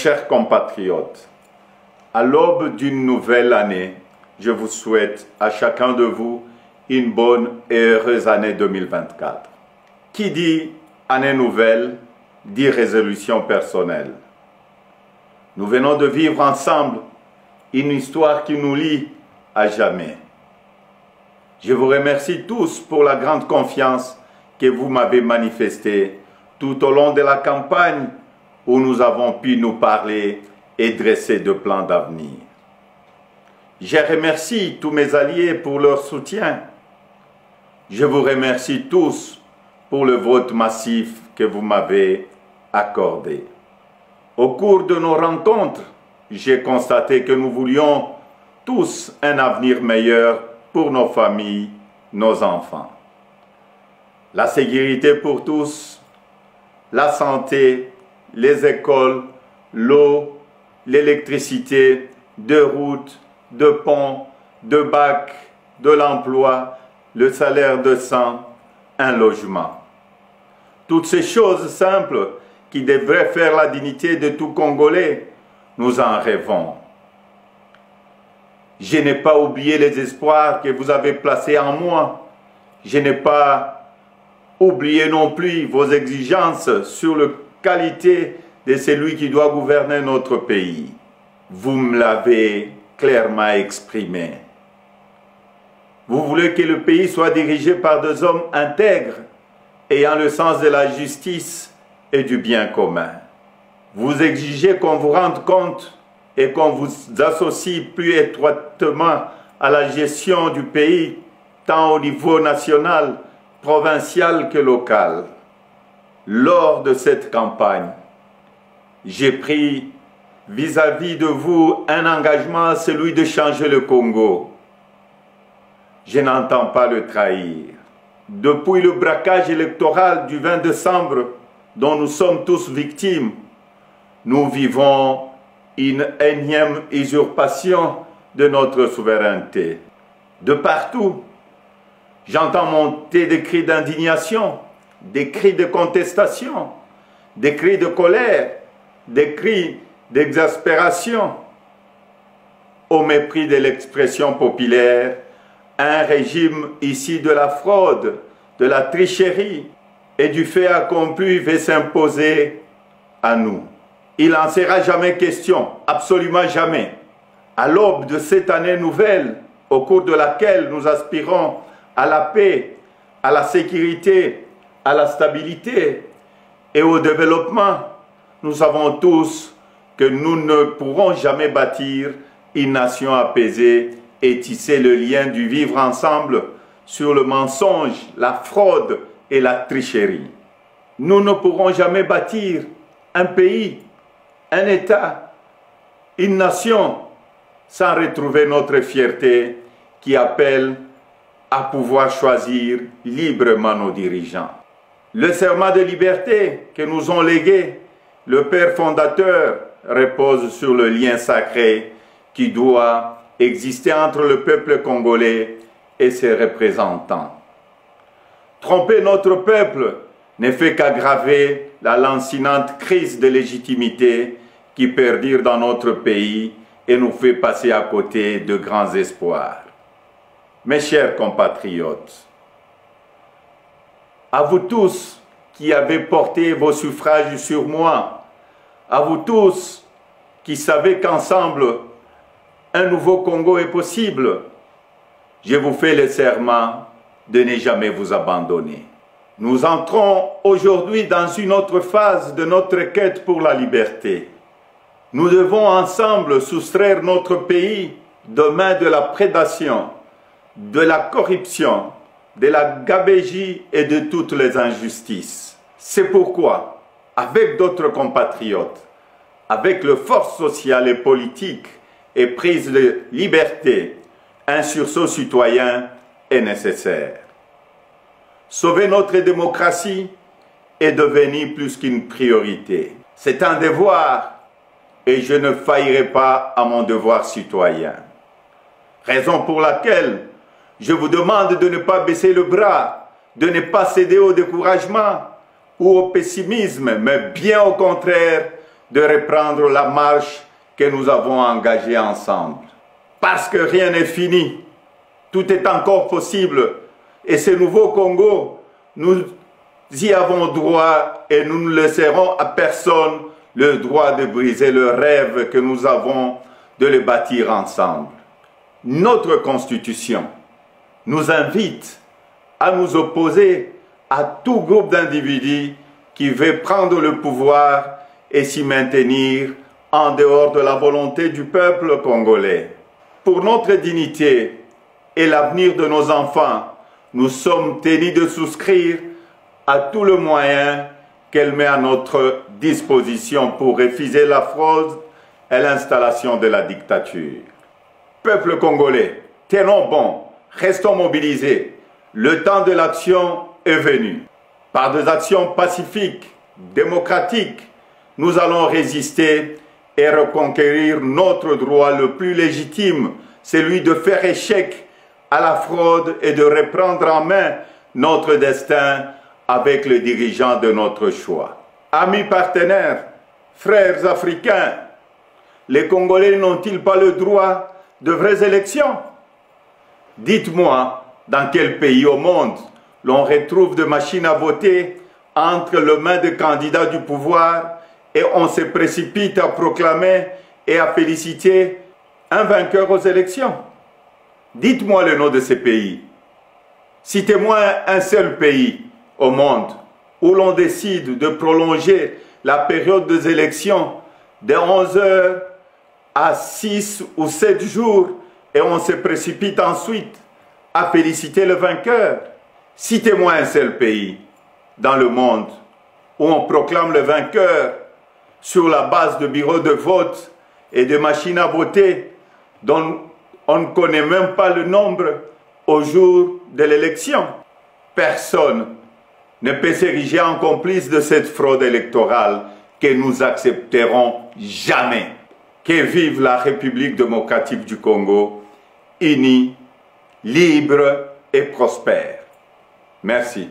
chers compatriotes, à l'aube d'une nouvelle année, je vous souhaite à chacun de vous une bonne et heureuse année 2024. Qui dit année nouvelle, dit résolution personnelle. Nous venons de vivre ensemble une histoire qui nous lie à jamais. Je vous remercie tous pour la grande confiance que vous m'avez manifestée tout au long de la campagne où nous avons pu nous parler et dresser de plans d'avenir. Je remercie tous mes alliés pour leur soutien. Je vous remercie tous pour le vote massif que vous m'avez accordé. Au cours de nos rencontres, j'ai constaté que nous voulions tous un avenir meilleur pour nos familles, nos enfants. La sécurité pour tous, la santé, les écoles, l'eau, l'électricité, de routes, de ponts, de bacs, de l'emploi, le salaire décent, un logement. Toutes ces choses simples qui devraient faire la dignité de tout Congolais, nous en rêvons. Je n'ai pas oublié les espoirs que vous avez placés en moi. Je n'ai pas oublié non plus vos exigences sur la qualité de celui qui doit gouverner notre pays. Vous me l'avez clairement exprimé. Vous voulez que le pays soit dirigé par des hommes intègres, ayant le sens de la justice et du bien commun. Vous exigez qu'on vous rende compte et qu'on vous associe plus étroitement à la gestion du pays, tant au niveau national, provincial que local. Lors de cette campagne, j'ai pris vis-à-vis de vous un engagement, celui de changer le Congo. Je n'entends pas le trahir. Depuis le braquage électoral du 20 décembre, dont nous sommes tous victimes, nous vivons une énième usurpation de notre souveraineté. De partout, j'entends monter des cris d'indignation, des cris de contestation, des cris de colère, des cris d'exaspération. Au mépris de l'expression populaire, un régime ici de la fraude, de la tricherie et du fait accompli veut s'imposer à nous. Il n'en sera jamais question, absolument jamais. À l'aube de cette année nouvelle, au cours de laquelle nous aspirons à la paix, à la sécurité, à la stabilité et au développement, nous savons tous que nous ne pourrons jamais bâtir une nation apaisée et tisser le lien du vivre ensemble sur le mensonge, la fraude et la tricherie. Nous ne pourrons jamais bâtir un pays, un État, une nation sans retrouver notre fierté qui appelle à pouvoir choisir librement nos dirigeants. Le serment de liberté que nous ont légué le Père fondateur repose sur le lien sacré qui doit exister entre le peuple congolais et ses représentants. Tromper notre peuple ne fait qu'aggraver la lancinante crise de légitimité qui perdure dans notre pays et nous fait passer à côté de grands espoirs. Mes chers compatriotes, à vous tous qui avez porté vos suffrages sur moi, à vous tous qui savez qu'ensemble, un nouveau Congo est possible, je vous fais le serment de ne jamais vous abandonner. Nous entrons aujourd'hui dans une autre phase de notre quête pour la liberté. Nous devons ensemble soustraire notre pays des mains de la prédation, de la corruption, de la gabegie et de toutes les injustices. C'est pourquoi, avec d'autres compatriotes, avec les forces sociales et politiques et prise de liberté, un sursaut citoyen est nécessaire. Sauver notre démocratie est devenu plus qu'une priorité. C'est un devoir et je ne faillirai pas à mon devoir citoyen. Raison pour laquelle je vous demande de ne pas baisser le bras, de ne pas céder au découragement ou au pessimisme, mais bien au contraire, de reprendre la marche que nous avons engagée ensemble. Parce que rien n'est fini, tout est encore possible. Et ce nouveau Congo, nous y avons droit et nous ne laisserons à personne le droit de briser le rêve que nous avons de le bâtir ensemble. Notre Constitution nous invite à nous opposer à tout groupe d'individus qui veut prendre le pouvoir et s'y maintenir en dehors de la volonté du peuple congolais. Pour notre dignité et l'avenir de nos enfants, nous sommes tenus de souscrire à tout le moyen qu'elle met à notre disposition pour refuser la fraude et l'installation de la dictature. Peuple congolais, tenons bon, restons mobilisés. Le temps de l'action est venu. Par des actions pacifiques, démocratiques, nous allons résister et reconquérir notre droit le plus légitime, celui de faire échec à la fraude et de reprendre en main notre destin avec les dirigeants de notre choix. Amis partenaires, frères africains, les Congolais n'ont-ils pas le droit de vraies élections? Dites-moi, dans quel pays au monde l'on retrouve des machines à voter entre les mains des candidats du pouvoir et on se précipite à proclamer et à féliciter un vainqueur aux élections? Dites-moi le nom de ces pays. Citez-moi un seul pays au monde où l'on décide de prolonger la période des élections de 11 heures à 6 ou 7 jours et on se précipite ensuite à féliciter le vainqueur. Citez-moi un seul pays dans le monde où on proclame le vainqueur sur la base de bureaux de vote et de machines à voter dont on ne connaît même pas le nombre au jour de l'élection. Personne ne peut s'ériger en complice de cette fraude électorale que nous accepterons jamais. Que vive la République démocratique du Congo, unie, libre et prospère. Merci.